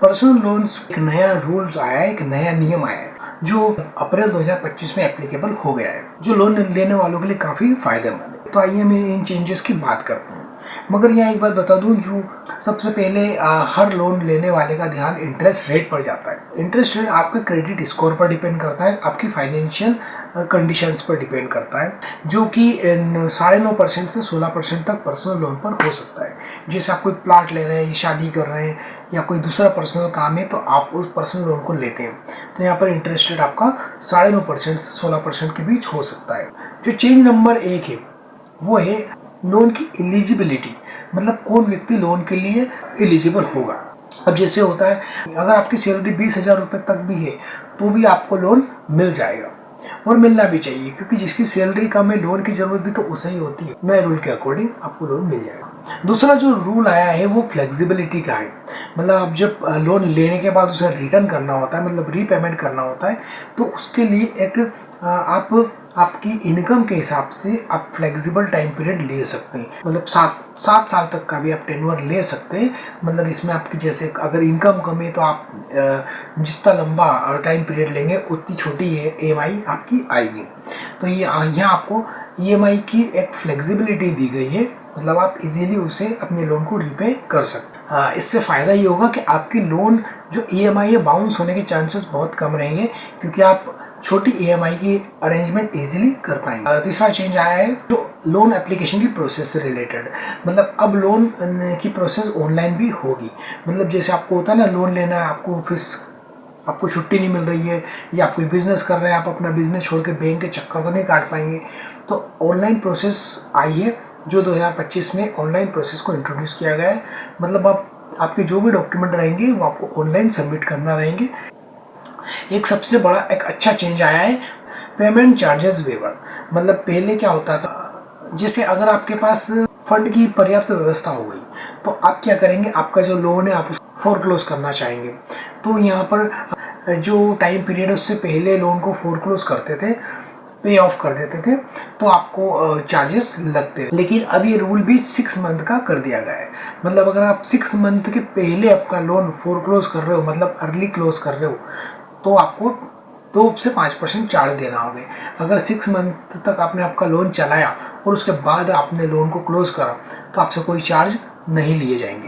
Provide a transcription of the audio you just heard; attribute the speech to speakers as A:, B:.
A: Personal loans एक नया rules आया है, एक नया नियम आया है जो अप्रैल 2025 में एप्लीकेबल हो गया है, जो लोन लेने वालों के लिए काफ़ी फायदेमंद है। तो आइए हम इन चेंजेस की बात करते हैं। मगर यहाँ एक बात बता दूं, जो सबसे पहले हर लोन लेने वाले का ध्यान इंटरेस्ट रेट पर जाता है। इंटरेस्ट रेट आपके क्रेडिट स्कोर पर डिपेंड करता है, आपकी फाइनेंशियल कंडीशंस पर डिपेंड करता है, जो कि 9.5% से 16% तक पर्सनल लोन पर हो सकता है। जैसे आप कोई प्लाट ले रहे हैं, शादी कर रहे हैं या कोई दूसरा पर्सनल काम है तो आप उस पर्सनल लोन को लेते हैं, तो यहाँ पर इंटरेस्ट रेट आपका 9.5% से 16% के बीच हो सकता है। जो चेंज नंबर 1 है वो है लोन की एलिजिबिलिटी, मतलब कौन व्यक्ति लोन के लिए एलिजिबल होगा। अब जैसे होता है, अगर आपकी सैलरी 20,000 रुपये तक भी है तो भी आपको लोन मिल जाएगा, और मिलना भी चाहिए, क्योंकि जिसकी सैलरी कम है लोन की जरूरत भी तो उसे ही होती है। नए रूल के अकॉर्डिंग आपको लोन मिल जाएगा। दूसरा जो रूल आया है वो फ्लेक्सिबिलिटी का है, मतलब आप जब लोन लेने के बाद उसे रिटर्न करना होता है, मतलब रीपेमेंट करना होता है, तो उसके लिए एक आपकी इनकम के हिसाब से आप फ्लेक्सिबल टाइम पीरियड ले सकते हैं। मतलब 7 साल तक का भी आप टेन्योर ले सकते हैं। मतलब इसमें आपकी जैसे अगर इनकम कम है तो आप जितना लंबा टाइम पीरियड लेंगे उतनी छोटी EMI आपकी आएगी। तो ये यहाँ आपको EMI की एक फ्लेक्सिबिलिटी दी गई है, मतलब आप इजीली उसे अपने लोन को रीपे कर सकते हैं। इससे फ़ायदा ये होगा कि आपकी लोन जो EMI है बाउंस होने के चांसेस बहुत कम रहेंगे, क्योंकि आप छोटी EMI की अरेंजमेंट इजीली कर पाएंगे। तीसरा चेंज आया है जो लोन एप्लीकेशन की प्रोसेस से रिलेटेड, मतलब अब लोन की प्रोसेस ऑनलाइन भी होगी। मतलब जैसे आपको होता है ना, लोन लेना है, आपको ऑफिस आपको छुट्टी नहीं मिल रही है, या आप कोई बिजनेस कर रहे हैं, आप अपना बिजनेस छोड़ के बैंक के चक्कर तो नहीं काट पाएंगे, तो ऑनलाइन प्रोसेस आई है जो 2025 में ऑनलाइन प्रोसेस को इंट्रोड्यूस किया गया है। मतलब आपके जो भी डॉक्यूमेंट रहेंगे वो आपको ऑनलाइन सबमिट करना रहेंगे। एक सबसे बड़ा एक अच्छा चेंज आया है पेमेंट चार्जेस वेवर। मतलब पहले क्या होता था, जैसे अगर आपके पास फंड की पर्याप्त व्यवस्था हो गई तो आप क्या करेंगे, आपका जो लोन है आप उसको फोरक्लोज करना चाहेंगे, तो यहाँ पर जो टाइम पीरियड है उससे पहले लोन को फोरक्लोज करते थे, पे ऑफ कर देते थे, तो आपको चार्जेस लगते थे। लेकिन अब ये रूल भी 6 मंथ का कर दिया गया है। मतलब अगर आप 6 मंथ के पहले आपका लोन फोरक्लोज कर रहे हो, मतलब अर्ली क्लोज कर रहे हो, तो आपको 2 से 5% चार्ज देना होगा। अगर 6 मंथ तक आपने आपका लोन चलाया और उसके बाद आपने लोन को क्लोज करा तो आपसे कोई चार्ज नहीं लिए जाएंगे।